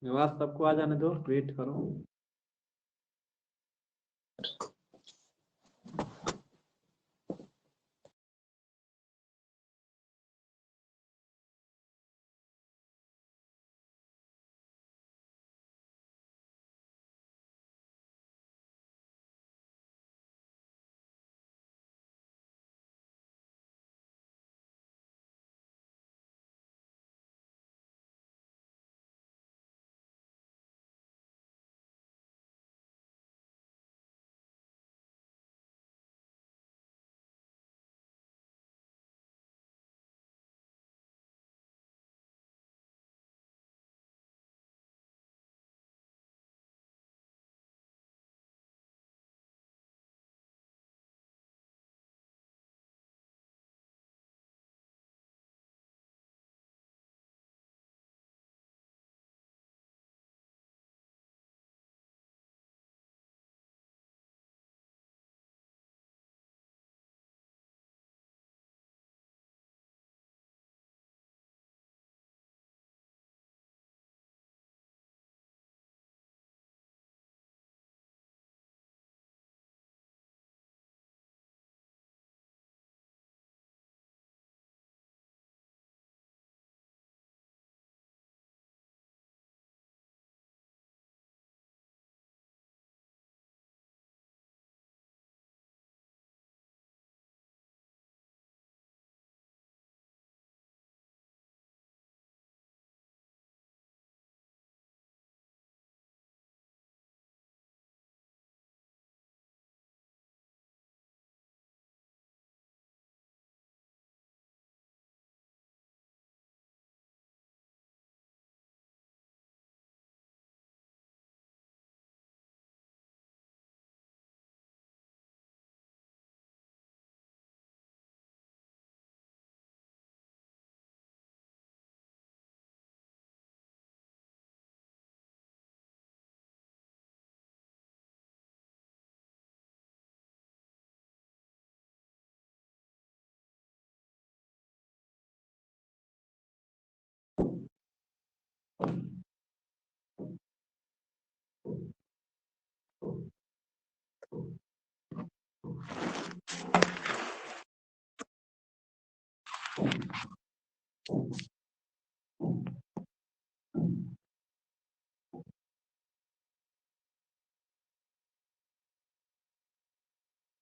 आवाज सबको आ जाने दो, वेट करो।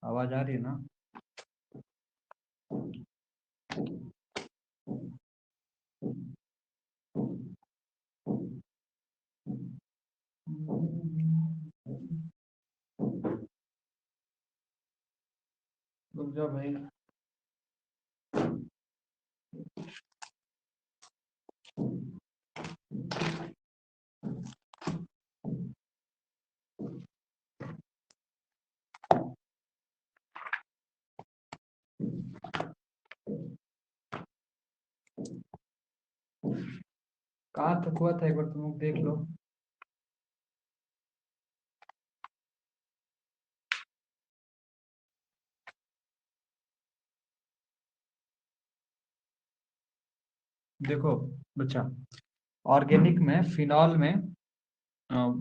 आवाज आ रही है ना? रुक जाओ भाई। कहाँ तक हुआ था एक बार तुम लोग देख लो। देखो बच्चा, ऑर्गेनिक में फिनॉल में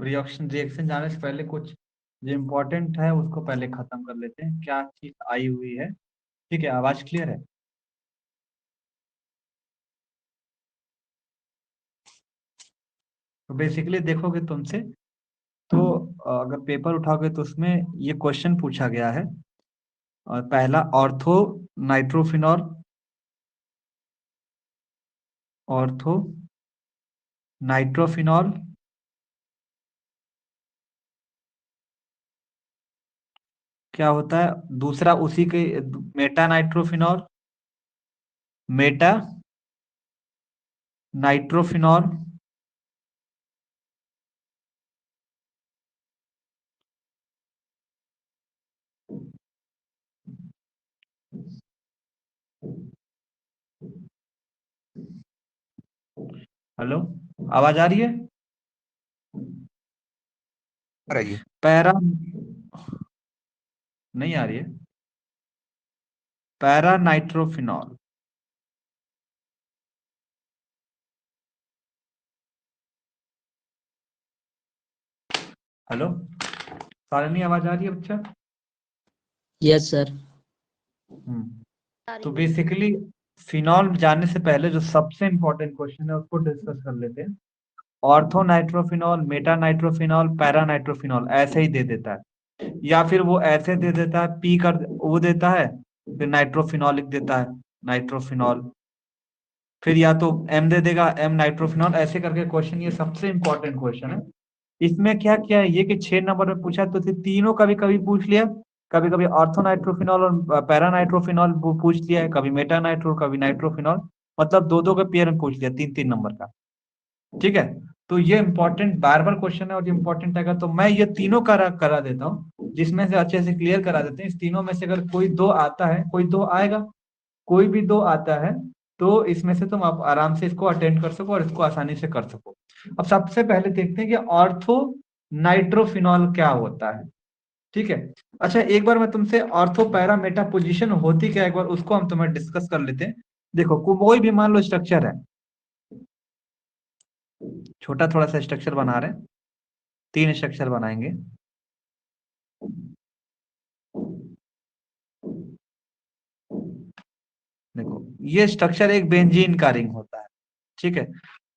रिएक्शन रिएक्शन जाने से पहले कुछ जो इम्पोर्टेंट है उसको पहले खत्म कर लेते हैं। क्या चीज आई हुई है? ठीक है, आवाज क्लियर है? तो बेसिकली देखोगे तुमसे तो अगर पेपर उठाओगे तो उसमें ये क्वेश्चन पूछा गया है। और पहला ऑर्थो नाइट्रोफिनॉल, ऑर्थो नाइट्रोफिनॉल, क्या होता है दूसरा उसी के, Meta nitrophenol, Meta nitrophenol, hello, आवाज आ रही है? रही है। पैरा, नहीं आ रही है? Para nitrophenol. हेलो शालिनी, आवाज आ रही है बच्चा? Yes sir. तो बेसिकली फिनॉल जाने से पहले जो सबसे इम्पोर्टेंट क्वेश्चन है उसको डिस्कस कर लेते हैं। Ortho nitrophenol, Meta nitrophenol, para nitrophenol ऐसे ही दे देता है, या फिर वो ऐसे दे देता है, पी कर वो देता है, फिर नाइट्रोफिनॉल लिख देता है, नाइट्रोफिनॉल, फिर या तो एम दे देगा, एम नाइट्रोफिनॉल, ऐसे करके क्वेश्चन, ये सबसे इंपॉर्टेंट क्वेश्चन है। इसमें क्या क्या है ये कि 6 नंबर में पूछा तो तीनों कभी कभी पूछ लिया, कभी कभी ऑर्थो नाइट्रोफिनॉल और पैरा नाइट्रोफिनॉल पूछ लिया है, कभी मेटा नाइट्रो, कभी नाइट्रोफिनॉल, मतलब दो दो के पेयर में पूछ लिया, 3 3 नंबर का। ठीक है, तो ये इंपॉर्टेंट बार बार क्वेश्चन है और इंपॉर्टेंट है, तो मैं ये तीनों करा देता हूँ, जिसमें से अच्छे से क्लियर करा देते हैं। इस तीनों में से अगर कोई दो आता है, कोई दो आएगा, कोई भी दो आता है, तो इसमें से तुम आप आराम से इसको अटेंड कर सको और इसको आसानी से कर सको। अब सबसे पहले देखते हैं कि ऑर्थो नाइट्रोफिनॉल क्या होता है। ठीक है, अच्छा एक बार मैं तुमसे ऑर्थो पैरा मेटा पोजीशन होती क्या, एक बार उसको हम तुम्हें डिस्कस कर लेते हैं। देखो कोई भी मान लो स्ट्रक्चर है, छोटा थोड़ा सा स्ट्रक्चर बना रहे हैं, 3 स्ट्रक्चर बनाएंगे। देखो ये स्ट्रक्चर एक बेंजीन का रिंग होता है। ठीक है,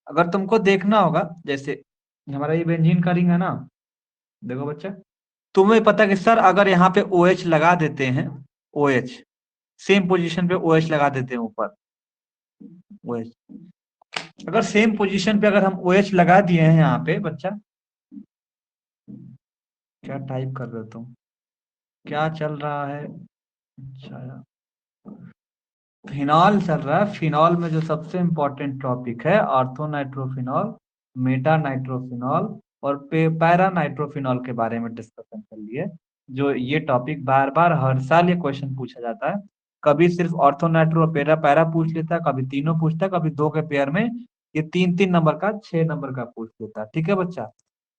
अगर तुमको देखना होगा, जैसे हमारा ये बेंजीन का रिंग है ना, देखो बच्चा, तुम्हें पता कि सर अगर यहाँ पे ओ OH लगा देते हैं, ओ OH सेम पोजीशन पे ओ OH लगा देते हैं ऊपर, ओ OH, अगर सेम पोजीशन पे अगर हम ओ OH लगा दिए हैं यहाँ पे बच्चा, क्या टाइप कर रहे हो तुम, क्या चल रहा है? अच्छा, फिनॉल चल रहा है। फिनॉल में जो सबसे इंपॉर्टेंट टॉपिक है ऑर्थो नाइट्रोफिनॉल, मेटा नाइट्रोफिनॉल और पैरा नाइट्रोफिनॉल के बारे में डिस्कशन कर लिए। जो ये टॉपिक बार बार हर साल ये क्वेश्चन पूछा जाता है, कभी सिर्फ ऑर्थो नाइट्रो पैरा पैरा पूछ लेता है, कभी तीनों पूछता है, कभी दो के पेयर में ये 3 3 नंबर का, 6 नंबर का पूछ लेता है। ठीक है बच्चा,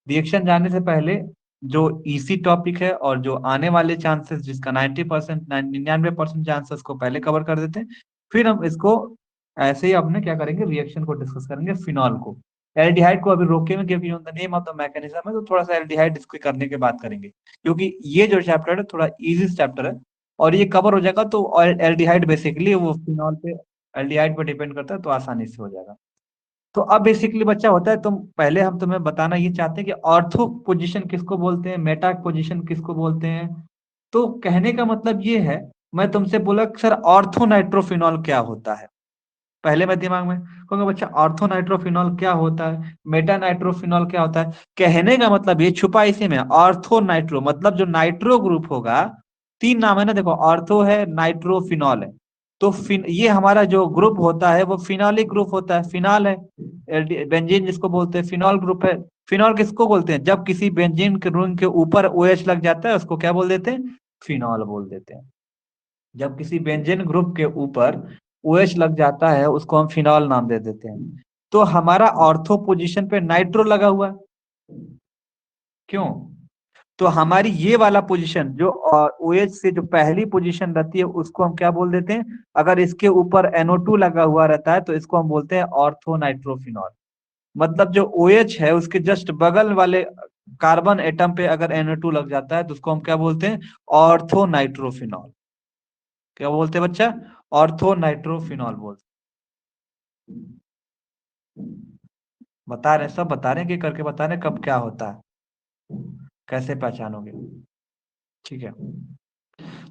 रिएक्शन जाने से पहले जो इसी टॉपिक है और जो आने वाले चांसेस जिसका 90% 99% चांसेस को पहले कवर कर देते हैं, फिर हम इसको ऐसे ही अपने क्या करेंगे, रिएक्शन को डिस्कस करेंगे। फिनॉल को, एल्डिहाइड को अभी रोकेंगे क्योंकि on the name of the mechanism है, तो थोड़ा सा एल्डिहाइड इसको करने के बाद करेंगे, क्योंकि ये जो चैप्टर है थोड़ा इजी चैप्टर है और ये कवर हो जाएगा, तो एल्डिहाइड बेसिकली वो फिनॉल पे, एल्डिहाइड पे डिपेंड करता है, तो आसानी से हो जाएगा। तो अब बेसिकली बच्चा होता है, तुम पहले हम तुम्हें बताना ये चाहते हैं कि ऑर्थो पोजीशन किसको बोलते हैं, मेटा पोजीशन किसको बोलते हैं। तो कहने का मतलब ये है, मैं तुमसे बोला सर ऑर्थो नाइट्रोफिनॉल क्या होता है, पहले मैं दिमाग में कहूंगा बच्चा ऑर्थो नाइट्रोफिनॉल क्या होता है, मेटा नाइट्रोफिनॉल क्या होता है। कहने का मतलब ये छुपा इसी में, ऑर्थो नाइट्रो मतलब जो नाइट्रो ग्रुप होगा, 3 नाम है ना, देखो ऑर्थो है, नाइट्रोफिनॉल है, तो ये हमारा जो ग्रुप होता है वो फिनॉलिक ग्रुप होता है, फिनॉल है, बेंजीन जिसको बोलते हैं फिनॉल ग्रुप है। फिनॉल किसको बोलते हैं, जब किसी बेंजीन के रिंग के ऊपर ओ OH लग जाता है उसको क्या बोल देते हैं, फिनॉल बोल देते हैं। जब किसी बेंजीन ग्रुप के ऊपर ओ OH लग जाता है उसको हम फिनॉल नाम दे देते हैं। तो हमारा ऑर्थो पोजीशन पे नाइट्रो लगा हुआ है, क्यों? तो हमारी ये वाला पोजीशन जो ओ OH से जो पहली पोजीशन रहती है उसको हम क्या बोल देते हैं, अगर इसके ऊपर NO2 लगा हुआ रहता है तो इसको हम बोलते हैं ऑर्थो नाइट्रोफिनॉल। मतलब जो ओ OH है उसके जस्ट बगल वाले कार्बन एटम पे अगर NO2 लग जाता है तो उसको हम क्या बोलते हैं, ऑर्थो नाइट्रोफिनॉल। क्या बोलते हैं बच्चा, ऑर्थो नाइट्रोफिनॉल बोलते हैं। बता रहे हैं, सब बता रहे हैं कि करके बता रहे हैं कब क्या होता है, कैसे पहचानोगे। ठीक है,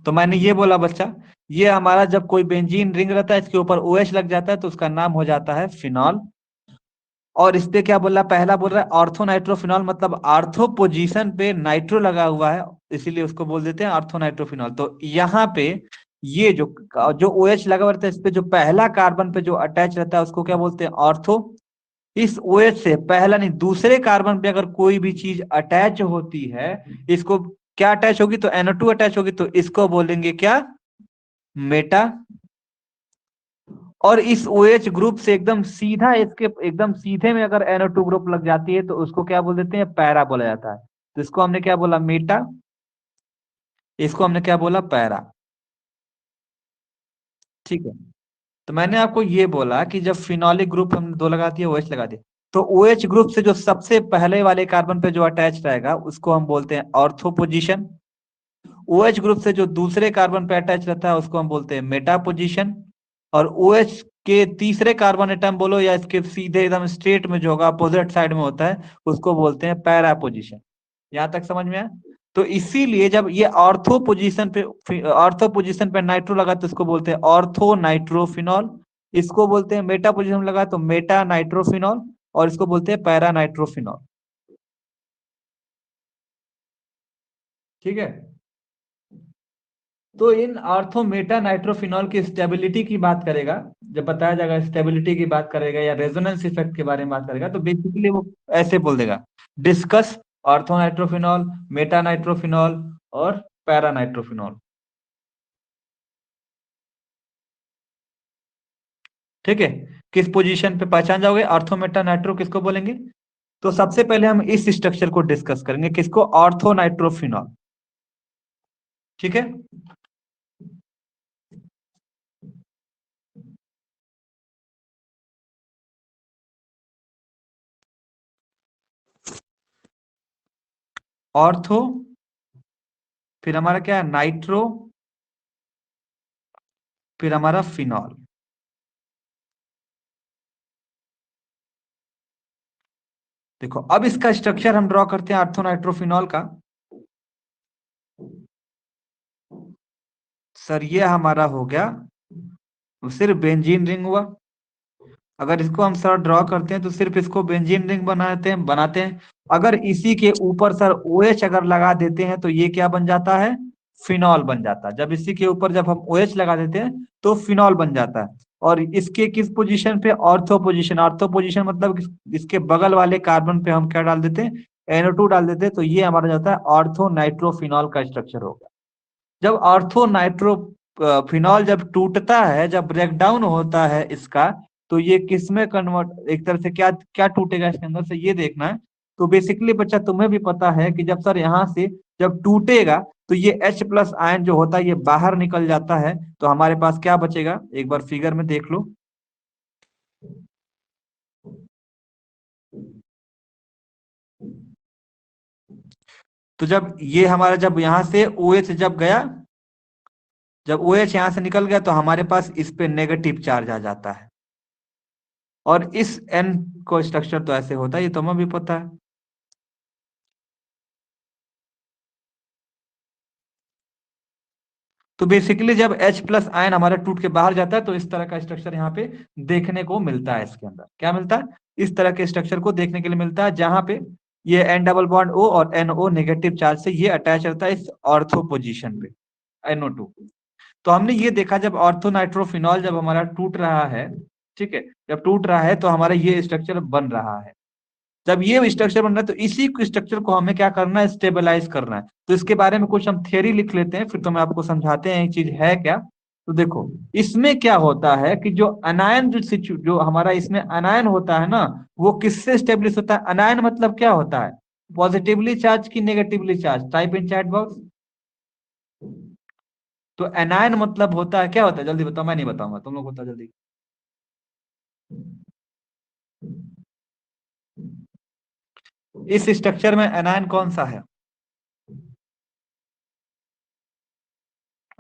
तो मैंने ये बोला बच्चा, ये हमारा जब कोई बेंजीन रिंग रहता है इसके ऊपर ओ OH लग जाता है तो उसका नाम हो जाता है फिनॉल। और इस पे क्या बोल रहा है, पहला बोल रहा है ऑर्थो नाइट्रोफिनॉल, मतलब आर्थो पोजीशन पे नाइट्रो लगा हुआ है, इसीलिए उसको बोल देते हैं ऑर्थो नाइट्रोफिनॉल। तो यहाँ पे ये जो जो ओ OH लगा हुआ रहता है इस पे जो पहला कार्बन पे जो अटैच रहता है उसको क्या बोलते हैं, ऑर्थो। इस ओ OH से पहला नहीं दूसरे कार्बन पे अगर कोई भी चीज अटैच होती है, इसको क्या अटैच होगी, तो NO2 अटैच होगी, तो इसको बोलेंगे क्या, मेटा। और इस ओ OH ग्रुप से एकदम सीधा, इसके एकदम सीधे में अगर NO2 ग्रुप लग जाती है तो उसको क्या बोल देते हैं, पैरा बोला जाता है। तो इसको हमने क्या बोला, मेटा, इसको हमने क्या बोला, पैरा। ठीक है, तो मैंने आपको ये बोला कि जब फिनॉलिक ग्रुप हमने दो लगा दिया, OH लगा दिया, तो OH ग्रुप से जो सबसे पहले वाले कार्बन पे जो अटैच रहेगा उसको हम बोलते हैं ऑर्थो पोजीशन। OH ग्रुप से जो दूसरे कार्बन पे अटैच रहता है उसको हम बोलते हैं मेटा पोजीशन। और OH के तीसरे कार्बन एटम बोलो या इसके सीधे एकदम स्ट्रेट में जो होगा अपोजिट साइड में होता है उसको बोलते हैं पैरा पोजीशन। यहां तक समझ में आया? तो इसीलिए जब ये ऑर्थो पोजीशन पे नाइट्रो लगा तो इसको बोलते हैं ऑर्थो नाइट्रोफिनॉल। इसको बोलते हैं मेटा पोजीशन लगा तो मेटा नाइट्रोफिनॉल। और इसको बोलते हैं पैरा नाइट्रोफिनॉल। ठीक है। तो इन ऑर्थो मेटा नाइट्रोफिनॉल की स्टेबिलिटी की बात करेगा, जब बताया जाएगा स्टेबिलिटी की बात करेगा या रेजोनेंस इफेक्ट के बारे में बात करेगा, तो बेसिकली वो ऐसे बोल देगा, discuss ortho nitrophenol, Meta nitrophenol और पैरा नाइट्रोफिनॉल। ठीक है। किस पोजीशन पे पहचान जाओगे ऑर्थो मेटा नाइट्रो किसको बोलेंगे? तो सबसे पहले हम इस स्ट्रक्चर को डिस्कस करेंगे, किसको? Ortho nitrophenol. ठीक है। ऑर्थो, फिर हमारा क्या है नाइट्रो, फिर हमारा फिनॉल। देखो अब इसका स्ट्रक्चर हम ड्रॉ करते हैं ऑर्थो नाइट्रोफिनॉल का। सर ये हमारा हो गया सिर्फ बेंजीन रिंग हुआ। अगर इसको हम सर ड्रॉ करते हैं तो सिर्फ इसको बेंजीन रिंग बनाते हैं। अगर इसी के ऊपर सर OH अगर लगा देते हैं तो ये क्या बन जाता है? फिनॉल बन जाता है। जब इसी के ऊपर जब हम OH लगा देते हैं तो फिनॉल बन जाता है। और इसके किस पोजीशन पे? Ortho position. ऑर्थो पोजीशन मतलब इसके बगल वाले कार्बन पे हम क्या डाल देते हैं? NO2 डाल देते हैं। तो ये हमारा जाता है ऑर्थो नाइट्रोफिनॉल का स्ट्रक्चर होगा। जब ऑर्थो नाइट्रो फिनॉल जब टूटता है, जब ब्रेकडाउन होता है इसका, तो ये किस में कन्वर्ट, एक तरह से क्या क्या टूटेगा इसके अंदर से, ये देखना है। तो बेसिकली बच्चा तुम्हें भी पता है कि जब सर यहाँ से जब टूटेगा तो ये H+ आयन जो होता है ये बाहर निकल जाता है। तो हमारे पास क्या बचेगा? एक बार फिगर में देख लो। तो जब ये हमारा जब यहाँ से OH जब गया, जब OH यहाँ से निकल गया तो हमारे पास इस पे नेगेटिव चार्ज आ जाता है। और इस N को स्ट्रक्चर तो ऐसे होता है, ये तुम्हें भी पता है। तो बेसिकली जब H+ आयन हमारा टूट के बाहर जाता है तो इस तरह का स्ट्रक्चर यहाँ पे देखने को मिलता है। इसके अंदर क्या मिलता है? इस तरह के स्ट्रक्चर को देखने के लिए मिलता है, जहां पे ये N डबल बॉन्ड O और NO नेगेटिव चार्ज से ये अटैच रहता है इस ऑर्थो पोजीशन पे, NO2। तो हमने ये देखा जब ऑर्थो नाइट्रोफिनॉल जब हमारा टूट रहा है, ठीक है, जब टूट रहा है तो हमारा ये स्ट्रक्चर बन रहा है। जब ये स्ट्रक्चर बन रहा है तो इसी स्ट्रक्चर को हमें क्या करना है? स्टेबलाइज करना है। तो इसके बारे में कुछ हम थियरी लिख लेते हैं, फिर तो मैं आपको समझाते हैं ये चीज है क्या। तो देखो इसमें क्या होता है कि जो अनायन जो हमारा इसमें अनायन होता है ना, वो किससे स्टेब्लिश होता है? अनायन मतलब क्या होता है? पॉजिटिवली चार्ज की negatively charge? Type in chat box. तो एनायन मतलब होता है, क्या होता है? जल्दी बताओ, मैं नहीं बताऊंगा, तुम लोग बताओ जल्दी। इस स्ट्रक्चर में एनायन कौन सा है?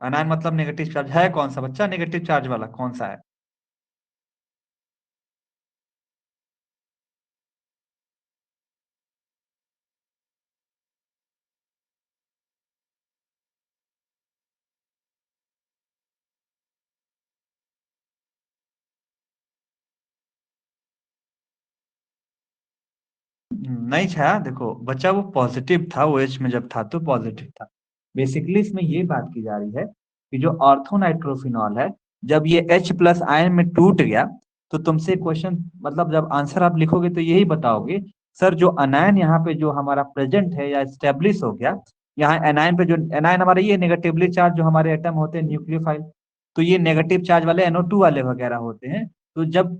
अनायन मतलब नेगेटिव चार्ज है कौन सा बच्चा? नेगेटिव चार्ज वाला कौन सा है? नहीं छाया, देखो बच्चा वो पॉजिटिव था, वो OH में जब था तो पॉजिटिव था। बेसिकली इसमें ये बात की जा रही है कि जो ऑर्थोनाइट्रोफिनॉल है, जब ये H+ आयन में टूट गया तो तुमसे क्वेश्चन मतलब जब आंसर आप लिखोगे तो यही बताओगे, सर जो अनायन यहाँ पे जो हमारा प्रेजेंट है या स्टेब्लिश हो गया, यहाँ एनायन पे जो एनायन हमारे ये नेगेटिवली चार्ज जो हमारे एटम होते हैं न्यूक्लियोफाइल, तो ये नेगेटिव चार्ज वाले NO2 वाले वगैरह होते हैं। तो जब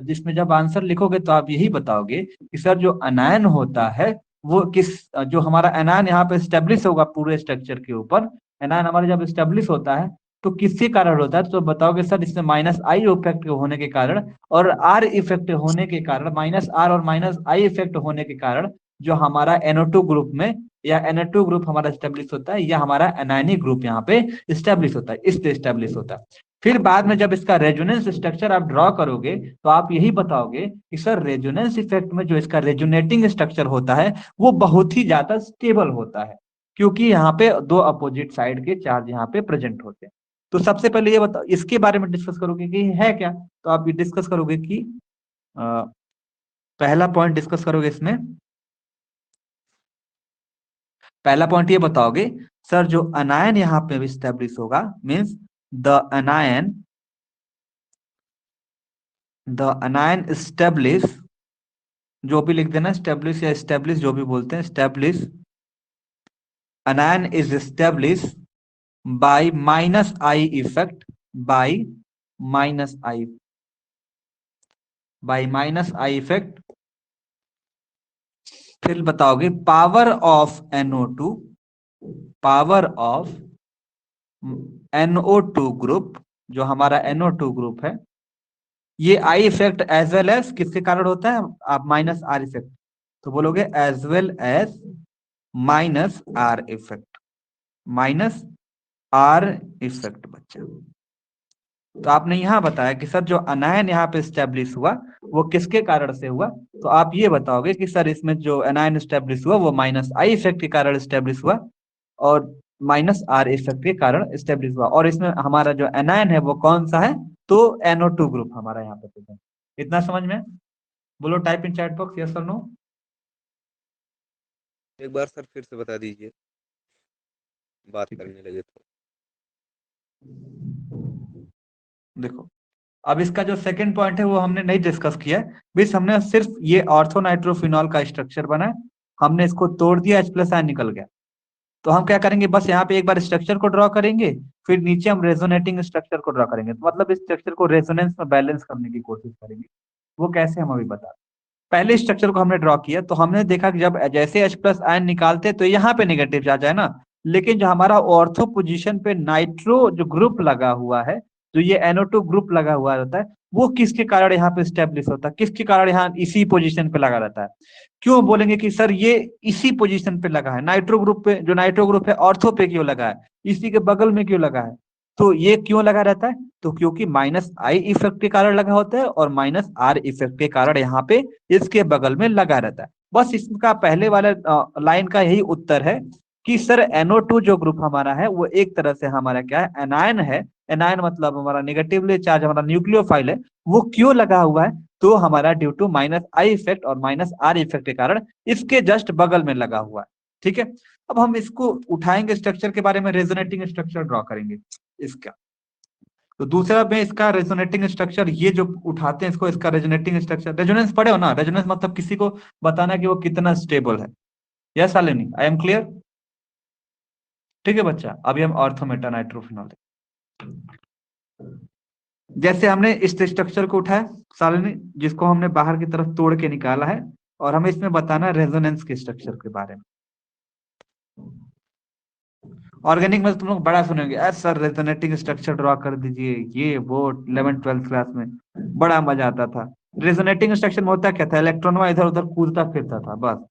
जिसमें जब आंसर लिखोगे तो आप यही बताओगे कि सर जो अनायन होता है वो किस, जो हमारा एनायन यहाँ पे स्टेब्लिश होगा पूरे स्ट्रक्चर के ऊपर, एनायन हमारा जब स्टेब्लिश होता है तो किसके कारण होता है? तो बताओगे सर इसमें माइनस आई इफेक्ट होने के कारण और आर इफेक्ट होने के कारण, माइनस आर और माइनस आई इफेक्ट होने के कारण जो हमारा NO2 ग्रुप में या Na2 ग्रुप हमारा स्टेब्लिश होता है या हमारा एनायनिक ग्रुप यहाँ पे स्टेब्लिश होता है, इसलिए स्टेब्लिश होता है। फिर बाद में जब इसका रेजोनेंस स्ट्रक्चर आप ड्रॉ करोगे तो आप यही बताओगे कि सर रेजोनेंस इफेक्ट में जो इसका रेजोनेटिंग स्ट्रक्चर होता है वो बहुत ही ज्यादा स्टेबल होता है, क्योंकि यहाँ पे दो अपोजिट साइड के चार्ज यहाँ पे प्रेजेंट होते हैं। तो सबसे पहले ये बताओ, इसके बारे में डिस्कस करोगे कि है क्या, तो आप ये डिस्कस करोगे कि पहला पॉइंट डिस्कस करोगे इसमें, पहला पॉइंट ये बताओगे सर जो अनायन यहाँ पे स्टैब्लिश होगा मींस द अनायन स्टैब्लिश, जो भी लिख देना स्टैब्लिश या स्टैब्लिश जो भी बोलते हैं, establish anion is established by minus I effect, by minus I effect। फिर बताओगे power of NO2, power of NO2 group, जो हमारा NO2 ग्रुप है, ये I effect as well as किसके कारण होता है? आप माइनस R इफेक्ट, तो बोलोगे as well as minus R effect, minus R effect बच्चा। तो आपने यहां बताया कि सर जो अनायन यहाँ पे स्टेब्लिश हुआ वो किसके कारण से हुआ, तो आप ये बताओगे कि सर इसमें जो अनायन स्टेब्लिश हुआ वो माइनस आई इफेक्ट के कारण स्टेब्लिश हुआ और माइनस आर इफेक्ट के कारण स्टेब्लिश हुआ, और इसमें हमारा जो एनायन है वो कौन सा है? तो NO2 ग्रुप हमारा यहाँ पे। इतना समझ में? बोलो type in chat box yes और नो। एक बार सर फिर से बता दीजिए, बात करने लगे तो। देखो अब इसका जो सेकंड पॉइंट है वो हमने नहीं डिस्कस किया है, बस हमने सिर्फ ये ऑर्थोनाइट्रोफिनॉल का स्ट्रक्चर बना है, हमने इसको तोड़ दिया, H+ आयन निकल गया। तो हम क्या करेंगे, बस यहाँ पे एक बार स्ट्रक्चर को ड्रॉ करेंगे, फिर नीचे हम रेजोनेटिंग स्ट्रक्चर को ड्रॉ करेंगे, तो मतलब इस स्ट्रक्चर को रेजोनेंस में बैलेंस करने की कोशिश करेंगे। वो कैसे हम अभी बता, पहले स्ट्रक्चर को हमने ड्रॉ किया तो हमने देखा कि जब जैसे H+ आयन निकालते तो यहाँ पे नेगेटिव चार्ज है ना, लेकिन जो हमारा ऑर्थो पोजीशन पे नाइट्रो जो ग्रुप लगा हुआ है, जो ये NO2 ग्रुप लगा हुआ रहता है, वो किसके कारण यहाँ पे स्टेब्लिश होता है, किसके कारण यहाँ इसी पोजीशन पे लगा रहता है? क्यों बोलेंगे कि सर ये इसी पोजीशन पे लगा है, नाइट्रो ग्रुप पे, जो नाइट्रो ग्रुप है ऑर्थो पे क्यों लगा है, इसी के बगल में क्यों लगा है? तो ये क्यों लगा रहता है? तो क्योंकि माइनस आई इफेक्ट के कारण लगा होता है और माइनस आर इफेक्ट के कारण यहाँ पे इसके बगल में लगा रहता है। बस इसका पहले वाले लाइन का यही उत्तर है कि सर NO2 जो ग्रुप हमारा है वो एक तरह से हमारा क्या है, एनायन है। एनायन मतलब हमारा नेगेटिवली चार्ज हमारा न्यूक्लियोफाइल है, वो क्यों लगा हुआ है? तो हमारा due to minus I effect और माइनस आर इफेक्ट के कारण इसके जस्ट बगल में लगा हुआ है। ठीक है, अब हम इसको उठाएंगे, स्ट्रक्चर के बारे में रेजोनेटिंग स्ट्रक्चर ड्रॉ करेंगे इसका। तो दूसरा में इसका रेजोनेटिंग स्ट्रक्चर, ये जो उठाते हैं इसको, इसका रेजोनेटिंग स्ट्रक्चर, रेजोनेंस पढ़े हो ना, रेजोनेंस मतलब किसी को बताना कि वो कितना स्टेबल है। Yes Shalini, I am clear? ठीक है बच्चा, अभी हम ऑर्थोमेटा नाइट्रोफिनॉल, जैसे हमने इस स्ट्रक्चर को उठाया शालिनी, जिसको हमने बाहर की तरफ तोड़ के निकाला है, और हमें इसमें बताना रेजोनेंस के स्ट्रक्चर के बारे में। ऑर्गेनिक में तुम लोग बड़ा सुनेंगे, सर रेजोनेटिंग स्ट्रक्चर ड्रॉ कर दीजिए, ये वो 11th-12th क्लास में बड़ा मजा आता था। रेजोनेटिंग स्ट्रक्चर में होता क्या था, इलेक्ट्रॉन इधर उधर कूदता फिरता था बस।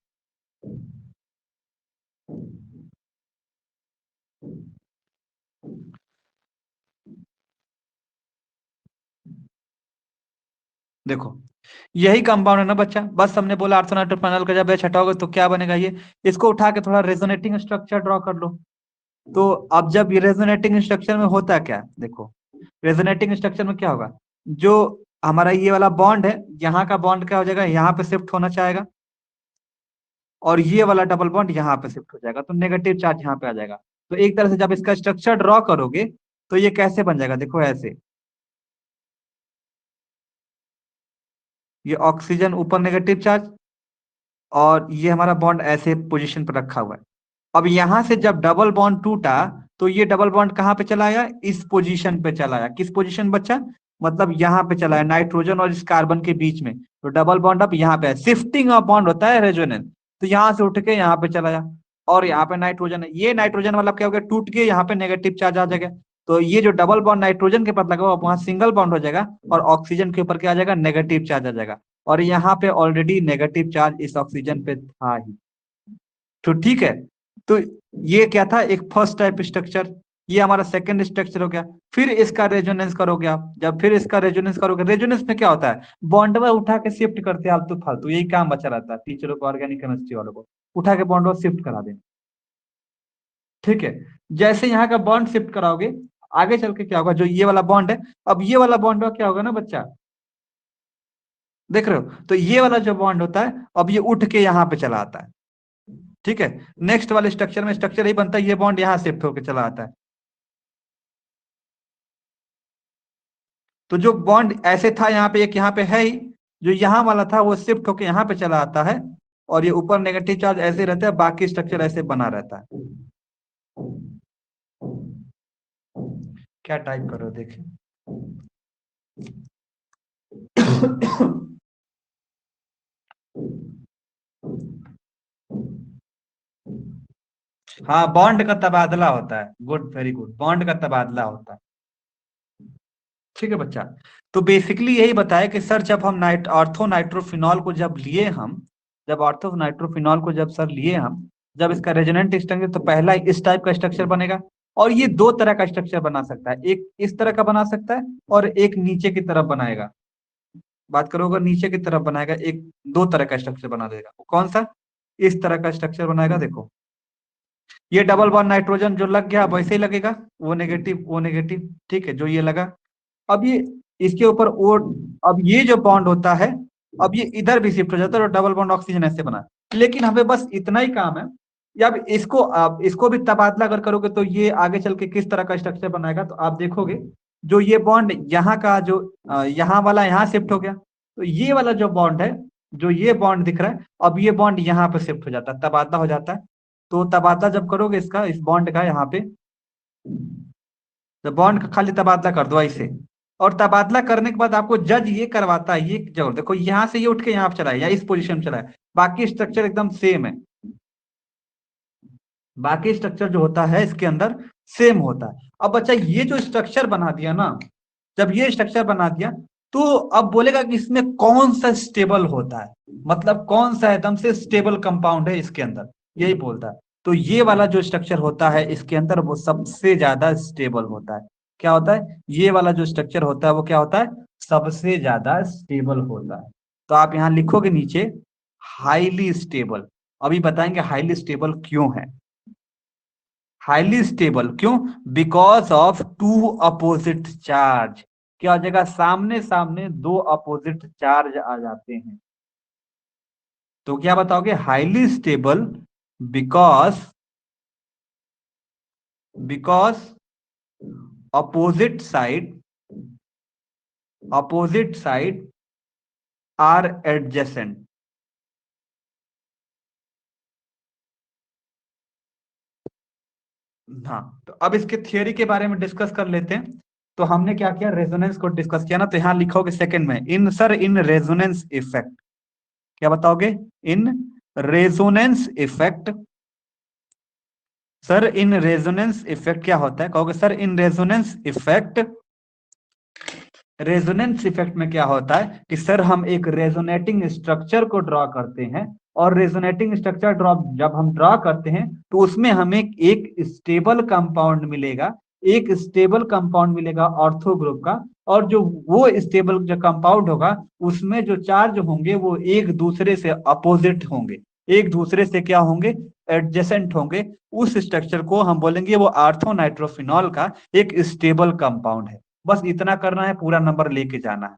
देखो यही कंपाउंड है ना बच्चा, बस हमने बोला ऑर्थोनाइट्रोफिनॉल का जब बैच हटाओगे तो क्या बनेगा, ये इसको उठा के थोड़ा रेजोनेटिंग स्ट्रक्चर ड्रॉ कर लो। तो अब जब ये रेजोनेटिंग स्ट्रक्चर में होता क्या, देखो रेजोनेटिंग स्ट्रक्चर में क्या होगा, जो हमारा ये वाला बॉन्ड है, यहाँ का बॉन्ड क्या हो जाएगा, यहाँ पे शिफ्ट होना चाहेगा, और ये वाला डबल बॉन्ड यहाँ पे शिफ्ट हो जाएगा, तो नेगेटिव चार्ज यहाँ पे आ जाएगा। तो एक तरह से जब इसका स्ट्रक्चर ड्रॉ करोगे तो ये कैसे बन जाएगा, देखो ऐसे, ये ऑक्सीजन ऊपर नेगेटिव चार्ज, और ये हमारा बॉन्ड ऐसे पोजीशन पर रखा हुआ है। अब यहां से जब डबल बॉन्ड टूटा तो ये डबल बॉन्ड कहां पे चला आया, इस पोजीशन पे चला आया। किस पोजीशन बच्चा, मतलब यहाँ पे चला है, नाइट्रोजन और इस कार्बन के बीच में, तो डबल बॉन्ड अब यहाँ पे है, शिफ्टिंग ऑफ बॉन्ड होता है रेजोनेंस। तो यहाँ से उठ के यहाँ पे चला आया, और यहाँ पे नाइट्रोजन है, ये नाइट्रोजन वाला क्या हो गया, टूट के यहाँ पे नेगेटिव चार्ज आ जाएगा। तो ये जो डबल बॉन्ड नाइट्रोजन के पास लगा हुआ वहां सिंगल बॉन्ड हो जाएगा और ऑक्सीजन के ऊपर क्या आ जाएगा, नेगेटिव चार्ज आ जाएगा। और यहाँ पे ऑलरेडी नेगेटिव चार्ज इस ऑक्सीजन पे था ही। तो ठीक है, तो ये क्या था, एक फर्स्ट टाइप स्ट्रक्चर। ये हमारा सेकंड स्ट्रक्चर हो गया। फिर इसका रेजोनेंस करोगे आप, जब फिर इसका रेजोनेंस करोगे, रेजोनेंस में क्या होता है, बॉन्ड में उठा के शिफ्ट करते हैं आलतू फालतू, यही काम बचा रहता है टीचरों को, ऑर्गेनिक केमिस्ट्री वालों को, उठा के बॉन्ड शिफ्ट करा दें। ठीक है, जैसे यहाँ का बॉन्ड शिफ्ट कराओगे, आगे चल के क्या होगा, जो ये वाला बॉन्ड है, अब ये वाला बॉन्ड क्या होगा ना बच्चा, देख रहे हो, तो ये वाला जो बॉन्ड होता है अब ये उठ के यहाँ पे चला आता है। ठीक है, नेक्स्ट वाले स्ट्रक्चर में स्ट्रक्चर यही बनता है, ये बॉन्ड यहाँ शिफ्ट होकर चला आता है। तो जो बॉन्ड ऐसे था यहाँ पे, एक यहाँ पे है ही, जो यहाँ वाला था वो शिफ्ट होकर यहाँ पे चला आता है, और ये ऊपर नेगेटिव चार्ज ऐसे रहता है, बाकी स्ट्रक्चर ऐसे बना रहता है। क्या टाइप करो देखिए। हाँ, बॉन्ड का तबादला होता है, गुड, वेरी गुड, बॉन्ड का तबादला होता है। ठीक है बच्चा, तो बेसिकली यही बताया कि सर जब हम ऑर्थो नाइट्रोफिनॉल को जब लिए हम, जब ऑर्थो नाइट्रोफिनॉल को जब सर लिए हम, जब इसका रेजोनेंट स्ट्रक्चर, तो पहला इस टाइप का स्ट्रक्चर बनेगा, और ये दो तरह का स्ट्रक्चर बना सकता है, एक इस तरह का बना सकता है और एक नीचे की तरफ बनाएगा। बात करोगे नीचे की तरफ बनाएगा, एक दो तरह का स्ट्रक्चर बना देगा। कौन सा, इस तरह का स्ट्रक्चर बनाएगा। देखो ये डबल बॉन्ड नाइट्रोजन जो लग गया वैसे ही लगेगा, वो नेगेटिव वो नेगेटिव, ठीक है, जो ये लगा, अब ये इसके ऊपर वो, अब ये जो बॉन्ड होता है अब ये इधर भी शिफ्ट हो जाता है और डबल बॉन्ड ऑक्सीजन ऐसे बना। लेकिन हमें बस इतना ही काम है, या अब इसको भी तबादला अगर करोगे तो ये आगे चल के किस तरह का स्ट्रक्चर बनाएगा, तो आप देखोगे जो ये बॉन्ड यहाँ का जो यहाँ वाला यहाँ शिफ्ट हो गया, तो ये वाला जो बॉन्ड है, जो ये बॉन्ड दिख रहा है, अब ये बॉन्ड यहाँ पे शिफ्ट हो जाता है, तबादला हो जाता है। तो तबादला जब करोगे इसका, इस बॉन्ड का यहाँ पे, तो बॉन्ड का खाली तबादला कर दो ऐसे, और तबादला करने के बाद आपको जज ये करवाता है, ये जरूर देखो यहां से ये उठ के यहाँ पे चला है या इस पोजीशन में चला है, बाकी स्ट्रक्चर एकदम सेम है, बाकी स्ट्रक्चर जो होता है इसके अंदर सेम होता है। अब बच्चा ये जो स्ट्रक्चर बना दिया ना, जब ये स्ट्रक्चर बना दिया, तो अब बोलेगा कि इसमें कौन सा स्टेबल होता है, मतलब कौन सा एकदम से स्टेबल कंपाउंड है इसके अंदर, यही बोलता है। तो ये वाला जो स्ट्रक्चर होता है इसके अंदर वो सबसे ज्यादा स्टेबल होता है। क्या होता है, ये वाला जो स्ट्रक्चर होता है वो क्या होता है, सबसे ज्यादा स्टेबल होता है। तो आप यहाँ लिखोगे नीचे हाईली स्टेबल। अभी बताएंगे हाईली स्टेबल क्यों है। हाईली स्टेबल क्यों, because of two opposite charge. क्या हो जाएगा, सामने सामने दो अपोजिट चार्ज आ जाते हैं। तो क्या बताओगे, highly stable because opposite side are adjacent. हाँ, तो अब इसके थियोरी के बारे में डिस्कस कर लेते हैं। तो हमने क्या किया, रेजोनेंस को डिस्कस किया ना, तो यहां लिखोगे सेकंड में, इन रेजोनेंस इफेक्ट। क्या बताओगे, in resonance effect. Sir in resonance effect क्या होता है, कहोगे सर इन रेजोनेंस इफेक्ट में क्या होता है कि सर हम एक रेजोनेटिंग स्ट्रक्चर को ड्रॉ करते हैं, और रेजोनेटिंग स्ट्रक्चर जब हम ड्रॉ करते हैं तो उसमें हमें एक स्टेबल कंपाउंड मिलेगा, एक स्टेबल कंपाउंड मिलेगा ऑर्थो ग्रुप का, और जो वो स्टेबल जो कंपाउंड होगा उसमें जो चार्ज होंगे वो एक दूसरे से अपोजिट होंगे, एक दूसरे से क्या होंगे, एडजेसेंट होंगे। उस स्ट्रक्चर को हम बोलेंगे वो आर्थो नाइट्रोफिनॉल का एक स्टेबल कंपाउंड है। बस इतना करना है, पूरा नंबर लेके जाना है।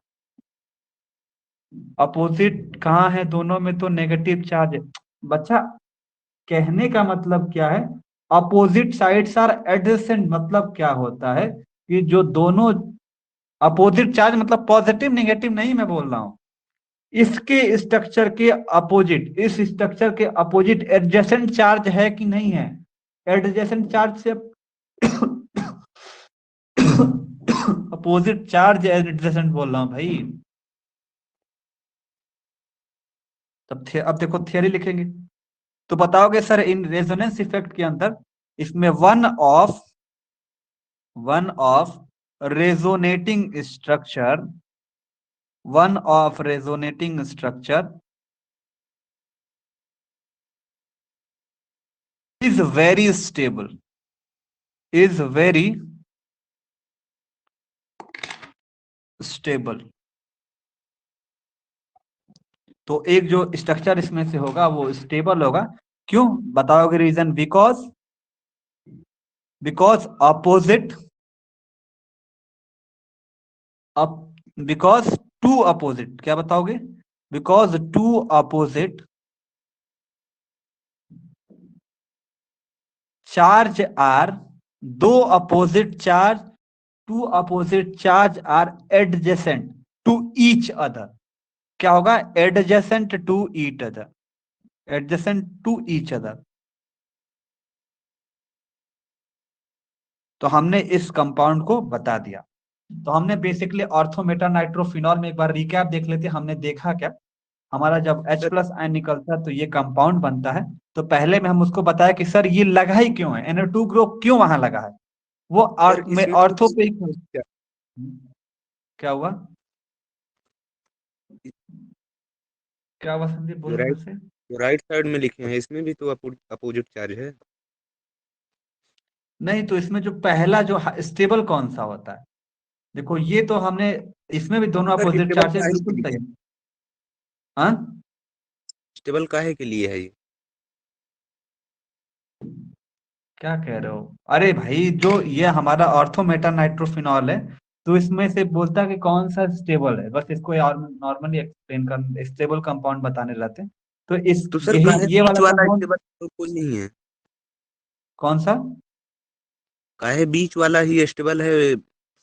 अपोजिट कहाँ है, दोनों में तो नेगेटिव चार्ज है बच्चा। कहने का मतलब क्या है, अपोजिट साइड्स आर एडजेसेंट, मतलब क्या होता है कि जो दोनों अपोजिट चार्ज, मतलब पॉजिटिव नेगेटिव नहीं मैं बोल रहा हूं, इसके स्ट्रक्चर के अपोजिट, इस स्ट्रक्चर के अपोजिट एडजेसेंट चार्ज है कि नहीं है। एडजेसेंट चार्ज से अपोजिट चार्ज एडजेसेंट बोल रहा हूं भाई। अब देखो थियरी लिखेंगे तो बताओगे सर इन रेजोनेंस इफेक्ट के अंदर इसमें one of one of resonating structure is very stable, is very stable। तो एक जो स्ट्रक्चर इसमें से होगा वो स्टेबल होगा। क्यों बताओगे reason? Because opposite, because two opposite, क्या बताओगे? Because two opposite charge are, दो opposite charge, two opposite charge are adjacent to each other. क्या होगा? Adjacent to each other, adjacent to each other. तो हमने इस कंपाउंड को बता दिया। तो हमने बेसिकली ऑर्थोमेटानाइट्रोफिनॉल में एक बार रिकैप देख लेते हैं। हमने देखा क्या, हमारा जब H प्लस आयन निकलता है तो ये कंपाउंड बनता है। तो पहले में हम उसको बताया कि सर ये लगा ही क्यों है, NO2 ग्रुप क्यों वहां लगा है, वो सर में इसमें ऑर्थो पे क्या क्या हुआ, क्या हुआ संदीप, जो बोलो फिर से। राइट साइड में लिखे हैं इसमें भी तो अपोजिट चार्ज है। नहीं, तो इसमें जो पहला जो स्टेबल कौन सा होता है, देखो ये तो हमने, इसमें भी दोनों सर अपोजिट स्टेबल चार्जेस, काहे के बिल्कुल लिए सही। हाँ, स्टेबल काहे के लिए है ये? क्या कह रहे हो? अरे भाई, जो ये हमारा ऑर्थोमेटानाइट्रोफिनॉल है, तो इसमें से बोलता है कि कौन सा स्टेबल है, बस इसको नॉर्मली एक्सप्लेन कर, स्टेबल कंपाउंड बताने लाते हैं। तो इस तो सर यही काहे ये बीच वाला वाला कंपाउंड स्टेबल तो कोई नहीं है? कौन सा? काहे बीच वाला ही स्टेबल है?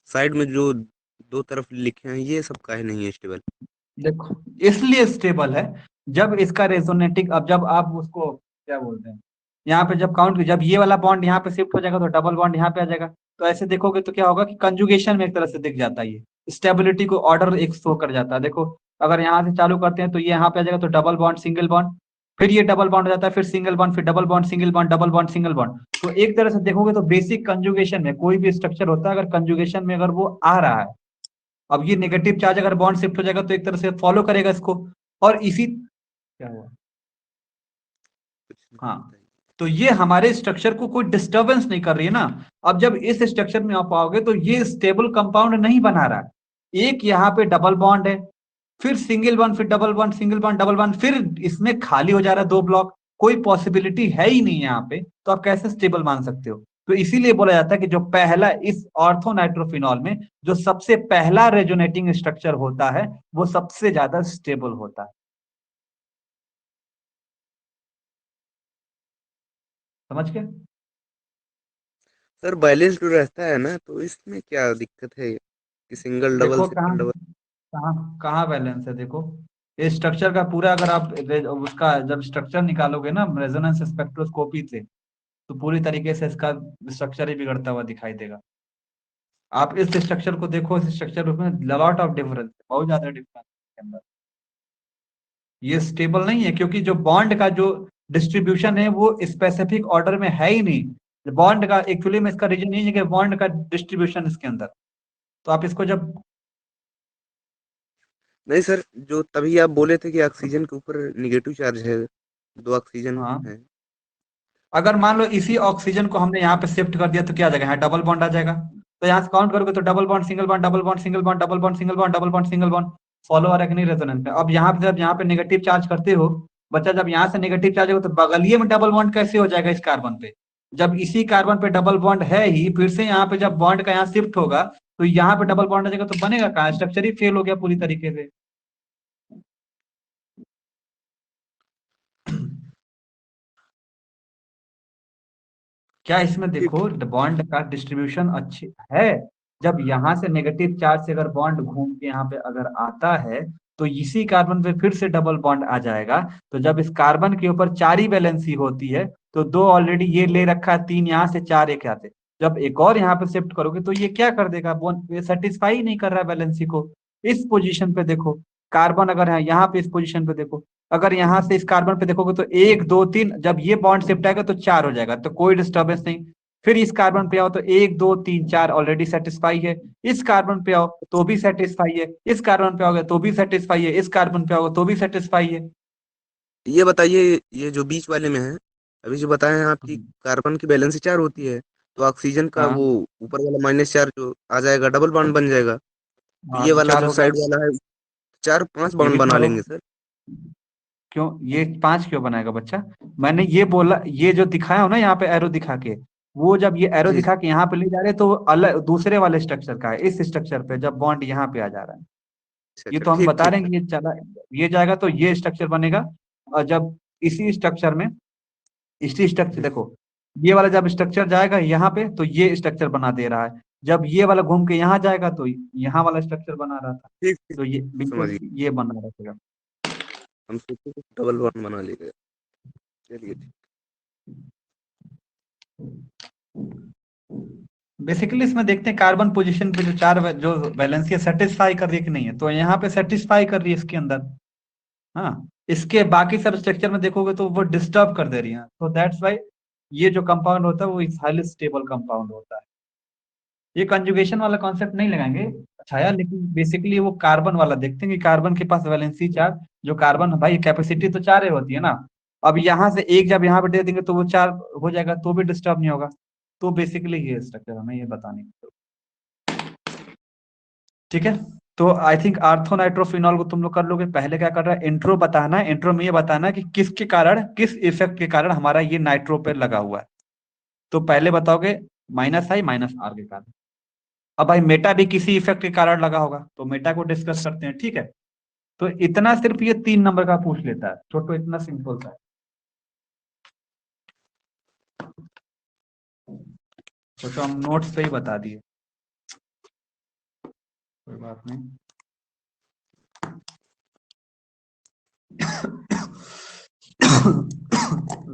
साइड में जो दो तरफ लिखे हैं ये सब काहे नहीं है स्टेबल? देखो, इसलिए स्टेबल है, जब इसका रेजोनेटिंग, अब जब आप उसको क्या बोलते हैं, यहाँ पे जब काउंट, जब ये वाला बॉन्ड यहाँ पे शिफ्ट हो जाएगा तो डबल बॉन्ड यहाँ पे आ जाएगा। तो ऐसे देखोगे तो क्या होगा कि कंजुगेशन में एक तरह से दिख जाता है, ये स्टेबिलिटी को ऑर्डर एक शो कर जाता है। देखो, अगर यहाँ से चालू करते हैं तो ये यहाँ पे आ जाएगा, तो डबल बॉन्ड सिंगल बॉन्ड, फिर ये डबल बॉन्ड हो जाता है, फिर सिंगल बॉन्ड, फिर double bond single bond, double bond single bond. तो एक तरह से देखोगे तो बेसिक कंजुगेशन में कोई भी स्ट्रक्चर होता है, अगर कंजुगेशन में अगर वो आ रहा है, अब ये नेगेटिव चार्ज अगर बॉन्ड शिफ्ट हो जाएगा तो एक तरह से फॉलो करेगा इसको। और इसी, क्या हुआ, कुछ नहीं हाँ, बताइए। तो ये हमारे स्ट्रक्चर को कोई डिस्टरबेंस नहीं कर रही है ना। अब जब इस स्ट्रक्चर में आप आओगे तो ये स्टेबल कंपाउंड नहीं बना रहा है। एक यहाँ पे डबल बॉन्ड है, फिर सिंगल बॉन्ड, फिर double bond, single bond, double bond, फिर इसमें खाली हो जा रहा है दो ब्लॉक, कोई पॉसिबिलिटी है ही नहीं यहाँ पे। तो आप कैसे स्टेबल मान सकते हो? तो इसीलिए बोला जाता है कि जो पहला इस ऑर्थोनाइट्रोफिनॉल में जो सबसे पहला रेजोनेटिंग स्ट्रक्चर होता है वो सबसे ज्यादा स्टेबल होता है। समझ गए? सर बैलेंस्ड रहता है ना, तो इसमें क्या दिक्कत है कि सिंगल डबल देखो कहाँ, सिंगल डबल? कहाँ कहाँ बैलेंस है, देखो ये स्ट्रक्चर का पूरा, अगर आप उसका जब स्ट्रक्चर निकालोगे ना रेजोनेंस स्पेक्ट्रोस्कोपी से, तो पूरी तरीके से इसका स्ट्रक्चर ही बिगड़ता हुआ दिखाई देगा। आप इस स्ट्रक्चर को देखो, इस स्ट्रक्चर में लॉट ऑफ डिफरेंस, बहुत ज्यादा डिफरेंस के अंदर। ये स्टेबल नहीं है क्योंकि जो बॉन्ड का जो डिस्ट्रीब्यूशन है वो स्पेसिफिक ऑर्डर में है ही नहीं। बॉन्ड का एक्चुअली में इसका रीजन नहीं है कि बॉन्ड का डिस्ट्रीब्यूशन इसके अंदर। तो आप इसको जब, नहीं सर, जो तभी आप बोले थे कि ऑक्सीजन के ऊपर निगेटिव चार्ज है, दो ऑक्सीजन हाँ, है। अगर मान लो इसी ऑक्सीजन को हमने यहाँ पे शिफ्ट कर दिया तो क्या आ जाएगा, यहाँ डबल बॉन्ड आ जाएगा। तो यहाँ से काउंट करोगे तो double bond single bond, double bond single bond, double bond single bond, double bond single bond, follow आ रहा है कि नहीं रेजोनेंस में? अब यहाँ पे जब यहाँ पे नेगेटिव चार्ज करते हो बच्चा, जब यहाँ से नेगेटिव चार्ज होगा तो बगलिए में डबल बॉन्ड कैसे हो जाएगा इस कार्बन पे? जब इसी कार्बन पे डबल बॉन्ड है ही, फिर से यहाँ पे जब बॉन्ड का यहाँ शिफ्ट होगा तो यहाँ पे डबल बॉन्ड आ जाएगा, तो बनेगा कहाँ? स्ट्रक्चर ही फेल हो गया पूरी तरीके से। क्या इसमें ठीक। देखो बॉन्ड का डिस्ट्रीब्यूशन अच्छी है। जब यहां से नेगेटिव चार्ज से अगर बॉन्ड घूम के यहाँ पे अगर आता है तो इसी कार्बन पे फिर से डबल बॉन्ड आ जाएगा। तो जब इस कार्बन के ऊपर चार ही वैलेंसी होती है तो दो ऑलरेडी ये ले रखा है, तीन यहाँ से, चार एक यहाँ से, जब एक और यहाँ पे शिफ्ट करोगे तो ये क्या कर देगा, बॉन्ड ये सेटिस्फाई नहीं कर रहा है वैलेंसी को। इस पोजीशन पे देखो, कार्बन अगर है यहाँ पे, इस पोजीशन पे देखो, अगर यहाँ से इस कार्बन पे देखोगे तो एक दो तीन, जब ये बॉन्ड शिफ्ट आएगा तो चार हो जाएगा, तो कोई डिस्टर्बेंस नहीं। फिर इस कार्बन पे आओ तो 1 2 3 4 ऑलरेडी सेटिस्फाई है, इस कार्बन पे आओ तो भी सेटिस्फाई है, इस कार्बन पे आओगे तो भी सेटिस्फाई है, इस कार्बन पे आओगे तो भी सेटिस्फाई है। ये बताइए, ये जो बीच वाले में है, अभी जो बताए हैं आपकी कार्बन की वैलेंसी 4 होती है, तो ऑक्सीजन का हाँ वो ऊपर वाला -4 जो आ जाएगा डबल बॉन्ड बन जाएगा। तो हाँ, ये तो वाला 4 जो हो गया। साइड वाला है 4 5 ये भी बॉन्ड बना 4 हो, लेंगे सर। क्यों ये 5 क्यों बनाएगा बच्चा? मैंने ये बोला, ये जो दिखाया हो ना यहाँ पे एरो दिखा के, वो जब ये एरो जी दिखा के यहाँ पे ले जा रहे हैं तो वो अलग दूसरे वाले स्ट्रक्चर का है, इस स्ट्रक्चर पे जब बॉन्ड यहाँ पे आ जा रहा है। अच्छा ये अच्छा, तो हम ठीक बता ठीक रहे सर। हैं कि ये चला, ये जाएगा तो ये स्ट्रक्चर बनेगा। और जब इसी स्ट्रक्चर में, इसी स्ट्रक्चर जी देखो, ये वाला जब स्ट्रक्चर जाएगा यहाँ पे तो ये स्ट्रक्चर बना दे रहा है, जब ये वाला घूम के यहाँ जाएगा तो यहाँ वाला स्ट्रक्चर बना रहा था। ठीक ठीक, तो ये समझ बिल्कुल गए। ये बना रहेगा। हम सोचे कि डबल बॉन्ड बना लेंगे। चलिए ठीक। बेसिकली इसमें देखते हैं कार्बन पोजीशन पे जो 4 जो वैलेंसी है सेटिस्फाई कर रही है कि नहीं है, तो यहाँ पे सेटिस्फाई कर रही है इसके अंदर। हाँ, इसके बाकी सब स्ट्रक्चर में देखोगे तो वो डिस्टर्ब कर दे रही है, तो दैट्स वाई ये जो कंपाउंड होता है वो हाईली स्टेबल कंपाउंड होता है। ये कंजुगेशन वाला कॉन्सेप्ट नहीं लगाएंगे छाया, लेकिन बेसिकली वो कार्बन वाला देखते हैं कि कार्बन के पास वैलेंसी 4, जो कार्बन भाई कैपेसिटी तो 4 ही होती है ना। अब यहाँ से एक जब यहाँ पे दे देंगे तो वो 4 हो जाएगा तो भी डिस्टर्ब नहीं होगा। तो बेसिकली ये स्ट्रक्चर हमें ये बताने की, ठीक है। तो आई थिंक आर्थो नाइट्रोफिनॉल को तुम लोग कर लोगे। पहले क्या कर रहा है, इंट्रो बताना है, इंट्रो में ये बताना है कि किसके कारण, किस इफेक्ट के कारण हमारा ये नाइट्रो पे लगा हुआ है। तो पहले बताओगे -I -R के कारण। अब भाई मेटा भी किसी इफेक्ट के कारण लगा होगा, तो मेटा को डिस्कस करते हैं, ठीक है। तो इतना सिर्फ ये 3 नंबर का पूछ लेता है, छोटो इतना सिंपल सा है। तो हम नोट्स पे ही बता दिए, कोई बात नहीं।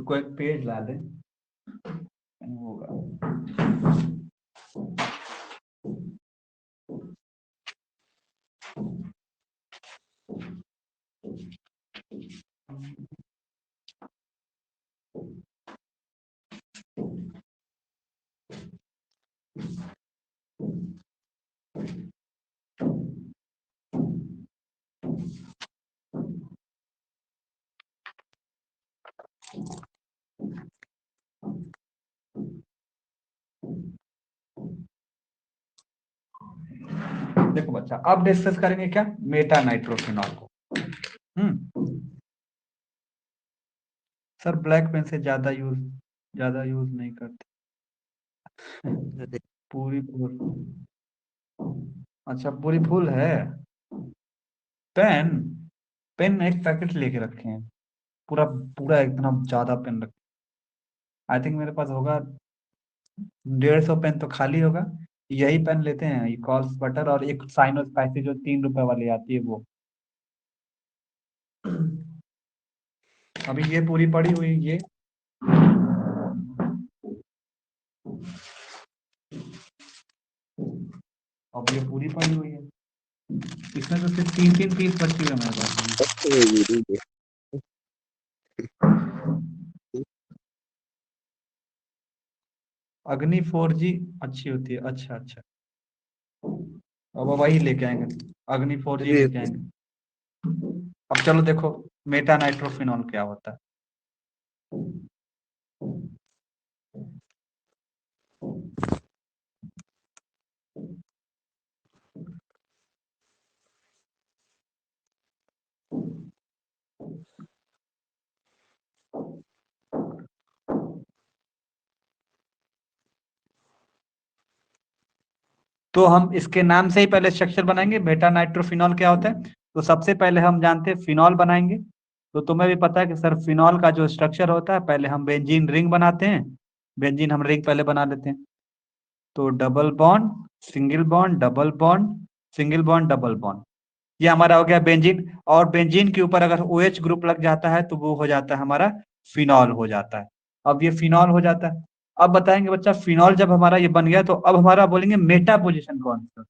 कोई एक पेज ला दे होगा। देखो बच्चा, अब डिस्कस करेंगे क्या, मेटा नाइट्रोफिनॉल को। सर ब्लैक पेन से ज्यादा यूज नहीं करते। अरे, पूरी फुल, अच्छा पूरी फुल है। पेन, पेन एक पैकेट लेके रखे हैं, पूरा पूरा इतना ज्यादा पेन रखे। आई थिंक मेरे पास होगा 150 पेन तो खाली होगा। यही पेन लेते हैं, कॉल्स बटर और एक साइनो स्पाइसी जो 3 रुपए वाली आती है वो। अभी ये पूरी पड़ी हुई ये, अब ये पूरी पड़ी हुई है, इसमें तो सिर्फ 3 3 पीस बची हुई है मेरे पास। अच्छा, ये भी है। अग्नि 4G अच्छी होती है, अच्छा अच्छा, अब वही लेके आएंगे, अग्नि 4G चलिए लेके आएंगे। अब चलो देखो मेटा नाइट्रोफिनॉल क्या होता है। तो हम इसके नाम से ही पहले स्ट्रक्चर बनाएंगे, मेटा नाइट्रोफिनॉल क्या होता है। तो सबसे पहले हम जानते हैं फिनॉल बनाएंगे। तो तुम्हें भी पता है कि सर फिनॉल का जो स्ट्रक्चर होता है, पहले हम बेंजीन रिंग बनाते हैं, बेंजीन हम रिंग पहले बना लेते हैं। तो double bond, single bond, double bond, single bond, double bond, ये हमारा हो गया बेंजीन। और बेंजीन के ऊपर अगर OH ग्रुप लग जाता है तो वो हो जाता है हमारा फिनॉल हो जाता है। अब ये फिनॉल हो जाता है। अब बताएंगे बच्चा, फिनॉल जब हमारा ये बन गया तो अब हमारा बोलेंगे मेटा पोजीशन कौन सा।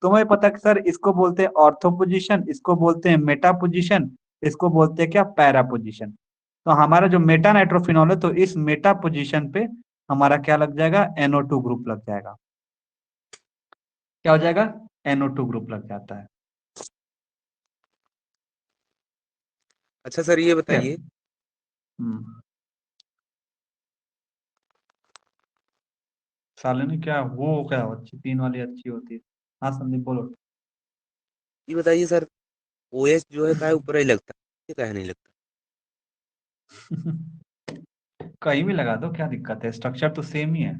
तुम्हें पता है कि सर इसको बोलते हैं ऑर्थो पोजीशन, इसको बोलते हैं मेटा पोजीशन, इसको बोलते हैं क्या, पैरा पोजीशन। तो हमारा जो मेटा नाइट्रोफिनॉल है तो इस मेटा पोजीशन पे हमारा क्या लग जाएगा, NO2 ग्रुप लग जाएगा। क्या हो जाएगा, NO2 ग्रुप लग जाता है। अच्छा सर ये ठीक है। बताइए, साले ने क्या वो क्या अच्छी 3 वाली अच्छी होती है। हाँ संदीप बोलो। ये बताइए सर, ओएस जो है काहे ऊपर ही लगता है, ये काहे नहीं लगता? कहीं भी लगा दो, क्या दिक्कत है, स्ट्रक्चर तो सेम ही है।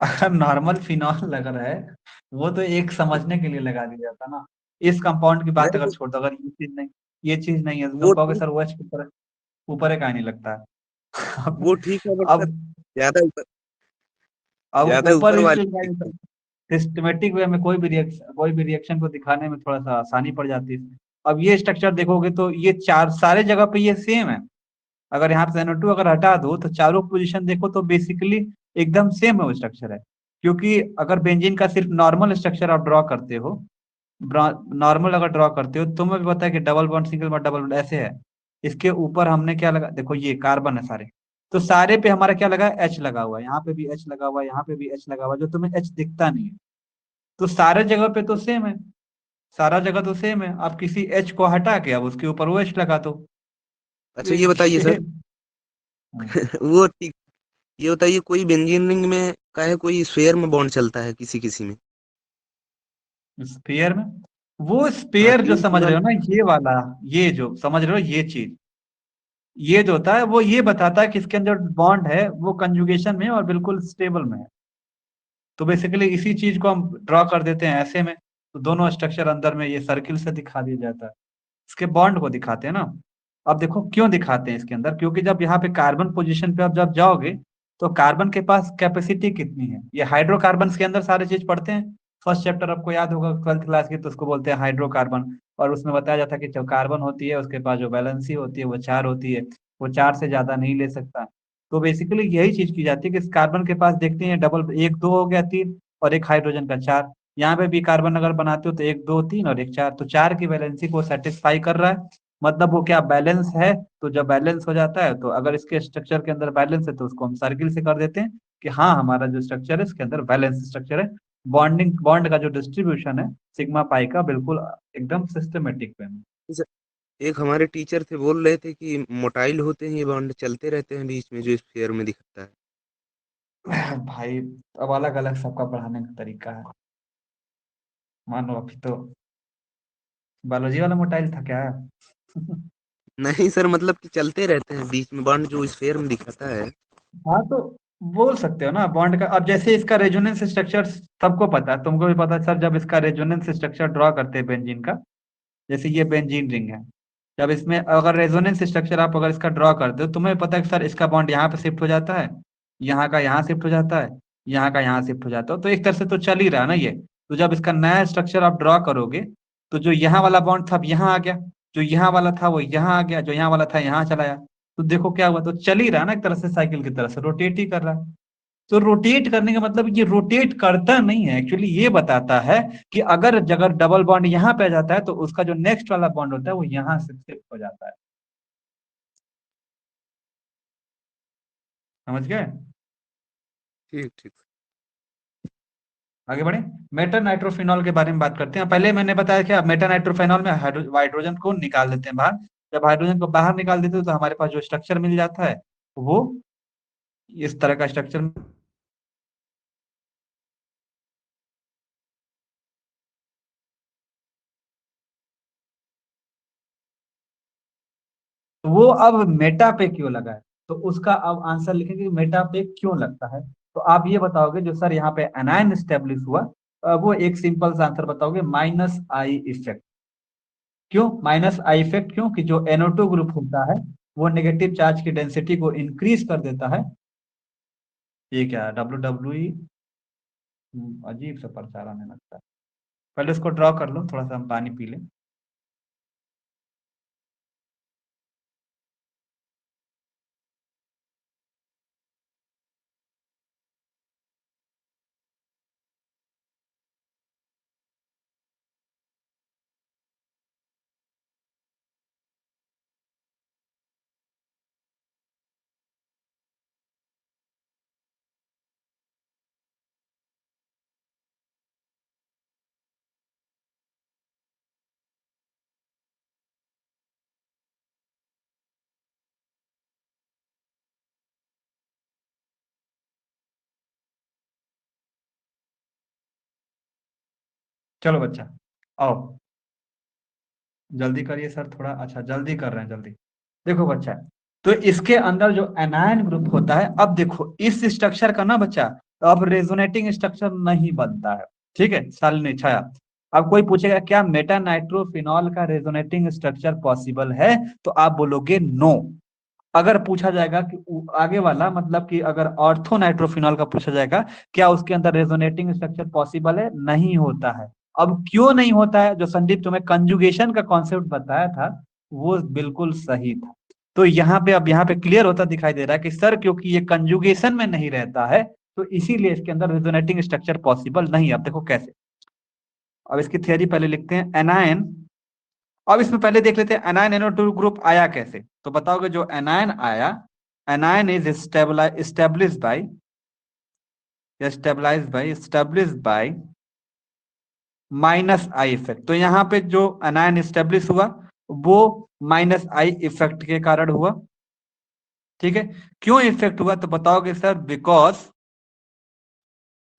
अगर नॉर्मल फिनॉल लग रहा है, वो तो एक समझने के लिए लगा दिया जाता ना। इस कंपाउंड की बात नहीं अगर छोड़ दो, अगर ये चीज नहीं है तो तुम वो कहोगे ठीक, सर OH ऊपर ऊपर है, कहा नहीं लगता है। वो ठीक है बट सर अब ज्यादा ऊपर, अब ज्यादा ऊपर ऊपर इसलिए वाली लगाया जाता दिक्कत। है, सिस्टमेटिक वे में कोई भी रिएक्शन को दिखाने में थोड़ा सा आसानी पड़ जाती है। अब ये स्ट्रक्चर देखोगे तो ये चार सारे जगह पे ये सेम है। अगर यहाँ पे NO2 अगर हटा दो तो चारों पोजीशन देखो तो बेसिकली एकदम सेम है वो स्ट्रक्चर है। क्योंकि अगर बेंजीन का सिर्फ नॉर्मल स्ट्रक्चर आप ड्रॉ करते हो, नॉर्मल अगर ड्रॉ करते हो तो तुम्हें भी पता है कि double bond single bond double bond ऐसे है। इसके ऊपर हमने क्या लगा, देखो ये कार्बन है सारे, तो सारे पे हमारा क्या लगा, H लगा हुआ है, यहाँ पे भी H लगा हुआ है, यहाँ पे भी H लगा हुआ है, जो तुम्हें H दिखता नहीं है। तो सारे जगह पे तो सेम है, सारा जगह तो सेम है, आप किसी H को हटा के अब उसके ऊपर वो H लगा दो। अच्छा ये बताइए ये सर, वो ठीक, ये बताइए कोई बेंजीन रिंग में काहे कोई स्फेयर में बॉन्ड चलता है किसी किसी में? स्पेयर में, वो हाँ स्पेयर जो तीन समझ रहे हो वाला। ना, ये वाला, ये जो समझ रहे हो ये चीज, ये जो होता है वो ये बताता है कि इसके अंदर बॉन्ड है वो कंजुगेशन में है और बिल्कुल स्टेबल में है। तो बेसिकली इसी चीज को हम ड्रॉ कर देते हैं ऐसे में, तो दोनों स्ट्रक्चर अंदर में ये सर्किल से दिखा दिया जाता है, इसके बॉन्ड को दिखाते हैं ना। अब देखो क्यों दिखाते हैं इसके अंदर, क्योंकि जब यहाँ पे कार्बन पोजीशन पे आप जब जाओगे तो कार्बन के पास कैपेसिटी कितनी है, ये हाइड्रोकार्बन के अंदर सारे चीज पढ़ते हैं। फर्स्ट चैप्टर आपको याद होगा 12th क्लास की, तो उसको बोलते हैं हाइड्रोकार्बन। और उसमें बताया जाता है कि जो कार्बन होती है उसके पास जो वैलेंसी होती है वो 4 होती है, वो 4 से ज्यादा नहीं ले सकता। तो बेसिकली यही चीज की जाती है कि इस कार्बन के पास देखते हैं डबल, एक दो हो गया तीन, और एक हाइड्रोजन का चार। यहाँ पे भी कार्बन अगर बनाते हो तो एक दो तीन और एक चार, तो चार की वैलेंसी को सेटिस्फाई कर रहा है, मतलब वो क्या बैलेंस है। तो जब बैलेंस हो जाता है तो अगर इसके स्ट्रक्चर के अंदर बैलेंस है तो उसको हम सर्किल से कर देते हैं कि हाँ हमारा जो स्ट्रक्चर है इसके अंदर बैलेंस स्ट्रक्चर है। बॉन्ड का जो डिस्ट्रीब्यूशन है सिग्मा पाई का बिल्कुल एकदम सिस्टमेटिक वे में। इस- एक हमारे टीचर थे बोल रहे थे कि मोटाइल होते हैं ये बॉन्ड चलते रहते हैं बीच में जो स्फीयर में दिखता है। भाई अब अलग अलग सबका पढ़ाने का तरीका है। मानो अभी तो बायोलॉजी वाला मोटाइल था क्या। नहीं सर मतलब कि चलते रहते हैं बीच में बॉन्ड जो स्फीयर में दिखाता है। हाँ तो बोल सकते हो ना बॉन्ड का, अब जैसे इसका रेजोनेंस स्ट्रक्चर सबको पता है, तुमको भी पता है सर, जब इसका रेजोनेंस स्ट्रक्चर ड्रॉ करते हैं बेंजीन का, जैसे ये बेंजीन रिंग है, जब इसमें अगर रेजोनेंस स्ट्रक्चर आप अगर इसका ड्रॉ करते हो, तुम्हें पता है कि सर इसका बॉन्ड यहाँ पे शिफ्ट हो जाता है, यहाँ का यहाँ शिफ्ट हो जाता है, यहाँ का यहाँ शिफ्ट हो जाता है, तो एक तरह से तो चल ही रहा है ना ये। तो जब इसका नया स्ट्रक्चर आप ड्रॉ करोगे तो जो यहाँ वाला बॉन्ड था अब यहाँ आ गया, जो यहाँ वाला था वो यहाँ आ गया, जो यहाँ वाला था यहाँ चला गया। तो देखो क्या हुआ, तो चल ही रहा है ना, एक तरह से साइकिल की तरह से रोटेट ही कर रहा है। तो रोटेट करने का मतलब ये रोटेट करता नहीं है, एक्चुअली ये बताता है कि अगर अगर डबल बॉन्ड यहाँ पे आ जाता है तो उसका जो नेक्स्ट वाला बॉन्ड होता है वो यहाँ से शिफ्ट हो जाता है। समझ गए। ठीक ठीक। आगे बढ़े, मेटा नाइट्रोफिनॉल के बारे में बात करते हैं। पहले मैंने बताया कि मेटा नाइट्रोफिनॉल में हाइड्रोजन को निकाल देते हैं बाहर। जब हाइड्रोजन को बाहर निकाल देते हैं तो हमारे पास जो स्ट्रक्चर मिल जाता है वो इस तरह का स्ट्रक्चर। वो अब मेटा पे क्यों लगा है, तो उसका अब आंसर लिखेंगे कि मेटा पे क्यों लगता है। तो आप ये बताओगे जो सर यहाँ पे एनायन स्टेब्लिश हुआ, वो एक सिंपल सा आंसर बताओगे, माइनस आई इफेक्ट। क्यों माइनस आई इफेक्ट, क्यों कि जो NO2 ग्रुप होता है वो नेगेटिव चार्ज की डेंसिटी को इंक्रीज कर देता है। ये क्या WWE, अजीब सा प्रचार आने लगता है। पहले इसको ड्रॉ कर लो, थोड़ा सा हम पानी पी लें। चलो बच्चा आओ, जल्दी करिए सर थोड़ा, अच्छा जल्दी कर रहे हैं जल्दी। देखो बच्चा, तो इसके अंदर जो एनायन ग्रुप होता है, अब देखो इस स्ट्रक्चर का ना बच्चा, अब रेजोनेटिंग स्ट्रक्चर नहीं बनता है, ठीक है शालिनी छाया। अब कोई पूछेगा क्या मेटा नाइट्रोफिनॉल का रेजोनेटिंग स्ट्रक्चर पॉसिबल है, तो आप बोलोगे नो। अगर पूछा जाएगा कि आगे वाला मतलब कि अगर ऑर्थो नाइट्रोफिनॉल का पूछा जाएगा क्या उसके अंदर रेजोनेटिंग स्ट्रक्चर पॉसिबल है, नहीं होता है। अब क्यों नहीं होता है, जो संदीप तुम्हें कंजुगेशन का कॉन्सेप्ट बताया था वो बिल्कुल सही था। तो यहाँ पे अब यहाँ पे क्लियर होता दिखाई दे रहा है कि सर क्योंकि ये कंजुगेशन में नहीं रहता है तो इसीलिए इसके अंदर रेजोनेटिंग स्ट्रक्चर पॉसिबल नहीं है। अब देखो कैसे, अब इसकी थियरी पहले लिखते हैं। एनायन, अब इसमें पहले देख लेते हैं एनायन NO2 ग्रुप आया कैसे। तो बताओगे जो एनायन आया, anion is establish by minus I effect. तो यहाँ पे जो एनायन स्टेब्लिश हुआ वो माइनस आई इफेक्ट के कारण हुआ, ठीक है। क्यों इफेक्ट हुआ, तो बताओगे सर बिकॉज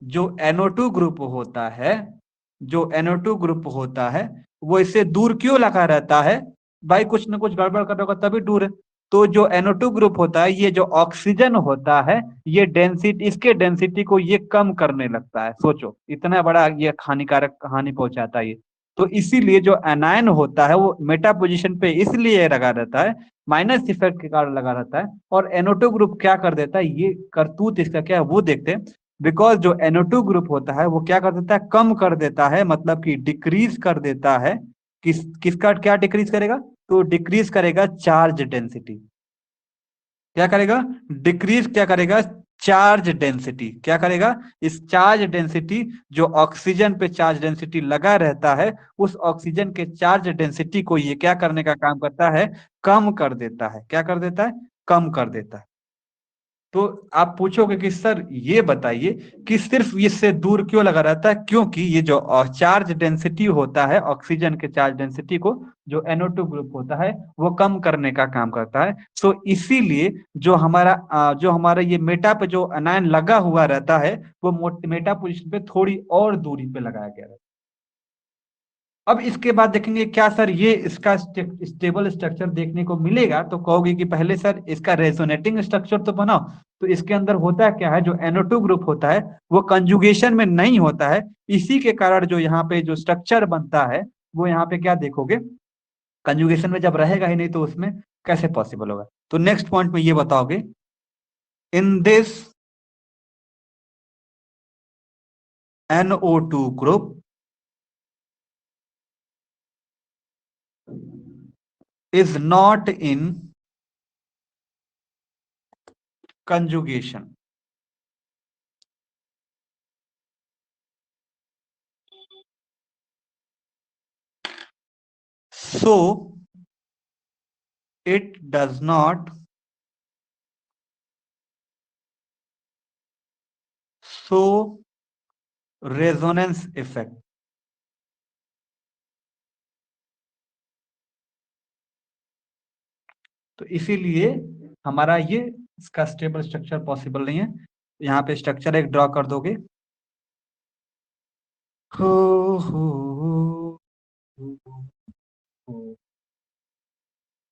जो NO2 ग्रुप होता है, जो NO2 ग्रुप होता है वो इससे दूर क्यों लगा रहता है, भाई कुछ ना कुछ गड़बड़ कर होगा तभी दूर है। तो जो NO2 ग्रुप होता है, ये जो ऑक्सीजन होता है, ये डेंसिटी, इसके डेंसिटी को ये कम करने लगता है। सोचो इतना बड़ा ये हानिकारक हानि पहुंचाता है ये। तो इसीलिए जो एनायन होता है वो मेटा पोजीशन पे इसलिए लगा रहता है, माइनस इफेक्ट के कारण लगा रहता है। और NO2 ग्रुप क्या कर देता है, ये करतूत इसका क्या है वो देखते हैं। बिकॉज जो NO2 ग्रुप होता है वो क्या कर देता है, कम कर देता है, मतलब कि डिक्रीज कर देता है। किसका क्या डिक्रीज करेगा, तो डिक्रीज करेगा चार्ज डेंसिटी। क्या करेगा, डिक्रीज क्या करेगा, चार्ज डेंसिटी। क्या करेगा, इस चार्ज डेंसिटी, जो ऑक्सीजन पे चार्ज डेंसिटी लगा रहता है, उस ऑक्सीजन के चार्ज डेंसिटी को ये क्या करने का काम करता है, कम कर देता है। क्या कर देता है, कम कर देता है। तो आप पूछोगे कि सर ये बताइए कि सिर्फ इससे दूर क्यों लगा रहता है, क्योंकि ये जो चार्ज डेंसिटी होता है, ऑक्सीजन के चार्ज डेंसिटी को जो NO2 ग्रुप होता है वो कम करने का काम करता है। तो इसीलिए जो हमारा ये मेटा पे जो अनायन लगा हुआ रहता है वो मेटा पोजिशन पे थोड़ी और दूरी पे लगाया गया है। अब इसके बाद देखेंगे क्या सर ये इसका स्टेबल स्ट्रक्चर देखने को मिलेगा, तो कहोगे कि पहले सर इसका रेजोनेटिंग स्ट्रक्चर तो बनाओ। तो इसके अंदर होता क्या है, जो NO2 ग्रुप होता है वो कंजुगेशन में नहीं होता है, इसी के कारण जो यहाँ पे जो स्ट्रक्चर बनता है वो यहाँ पे क्या देखोगे, कंजुगेशन में जब रहेगा ही नहीं तो उसमें कैसे पॉसिबल होगा। तो नेक्स्ट पॉइंट में ये बताओगे, in this NO2 group is not in conjugation. So it does not show resonance effect. तो इसीलिए हमारा ये इसका स्टेबल स्ट्रक्चर पॉसिबल नहीं है। यहाँ पे स्ट्रक्चर एक ड्रॉ कर दोगे, हो हो हो, हो।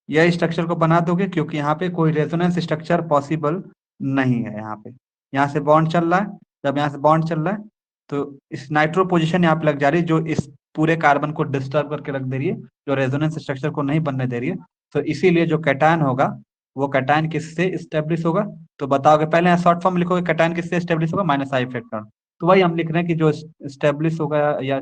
यह स्ट्रक्चर को बना दोगे क्योंकि यहाँ पे कोई रेजोनेंस स्ट्रक्चर पॉसिबल नहीं है। यहाँ से बॉन्ड चल रहा है, जब यहाँ से बॉन्ड चल रहा है तो इस नाइट्रो पोजीशन यहाँ पे लग जा रही है जो इस पूरे कार्बन को डिस्टर्ब करके रख दे रही है, जो रेजोनेंस स्ट्रक्चर को नहीं बनने दे रही है। तो इसीलिए जो कैटायन होगा वो कैटायन किससे स्टेब्लिश होगा, तो बताओगे पहले यहाँ शॉर्ट फॉर्म लिखोगे कैटायन किससे स्टेब्लिश होगा, माइनस आई इफेक्ट कारण। तो वही हम लिख रहे हैं कि जो स्टेब्लिश होगा या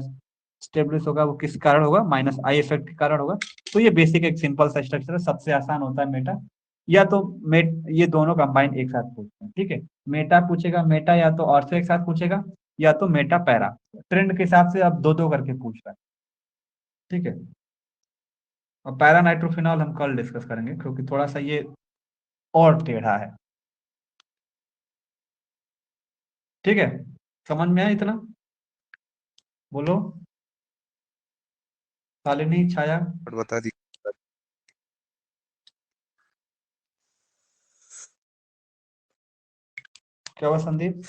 स्टेब्लिश होगा वो किस कारण होगा, माइनस आई इफेक्ट के कारण होगा। तो ये बेसिक एक सिंपल सा स्ट्रक्चर है, सबसे आसान होता है मेटा। या तो मेट ये दोनों कंबाइन एक साथ पूछते हैं, ठीक है। मेटा पूछेगा, मेटा या तो ऑर्थो एक साथ पूछेगा या तो मेटा पैरा। ट्रेंड के हिसाब से अब दो दो करके पूछ रहा है, ठीक है। और पैरा नाइट्रोफिनॉल हम कल डिस्कस करेंगे क्योंकि थोड़ा सा ये और टेढ़ा है, ठीक है। समझ में आया इतना, बोलो शालिनी छाया। और बता दी। क्या हुआ संदीप,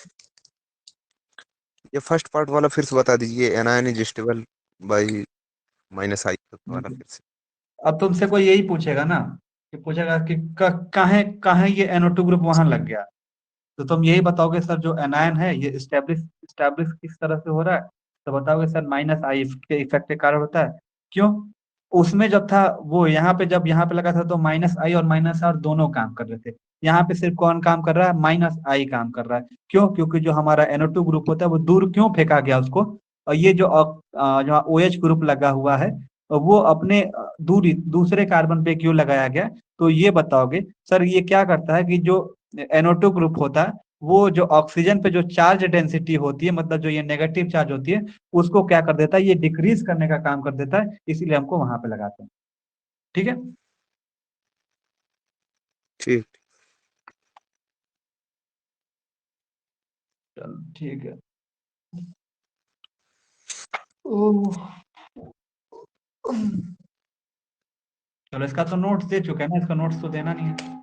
ये फर्स्ट पार्ट वाला फिर से बता दीजिए, anion is stable by minus I वाला फिर से। अब तुमसे कोई यही पूछेगा ना, कि पूछेगा कि काहे काहे ये NO2 ग्रुप वहां लग गया, तो तुम यही बताओगे सर जो एनायन है ये स्टैब्लिश स्टैब्लिश किस तरह से हो रहा है, तो बताओगे सर माइनस आई के इफेक्ट के कारण होता है। क्यों? उसमें जब था वो यहाँ पे, जब यहाँ पे लगा था तो माइनस आई और माइनस आर दोनों काम कर रहे थे। यहाँ पे सिर्फ कौन काम कर रहा है? माइनस आई काम कर रहा है। क्यों? क्योंकि जो हमारा NO2 ग्रुप होता है वो दूर क्यों फेंका गया उसको, और ये जो जो OH ग्रुप लगा हुआ है वो अपने दूरी दूसरे कार्बन पे क्यों लगाया गया, तो ये बताओगे सर ये क्या करता है कि जो NO2 ग्रुप होता है वो जो ऑक्सीजन पे जो चार्ज डेंसिटी होती है, मतलब जो ये नेगेटिव चार्ज होती है, उसको क्या कर देता है, ये डिक्रीज करने का काम कर देता है, इसीलिए हमको वहां पे लगाते हैं। ठीक है। ठीक। चलो ठीक है। ओह, चलो इसका तो नोट्स दे चुके हैं ना, इसका नोट्स तो देना नहीं है।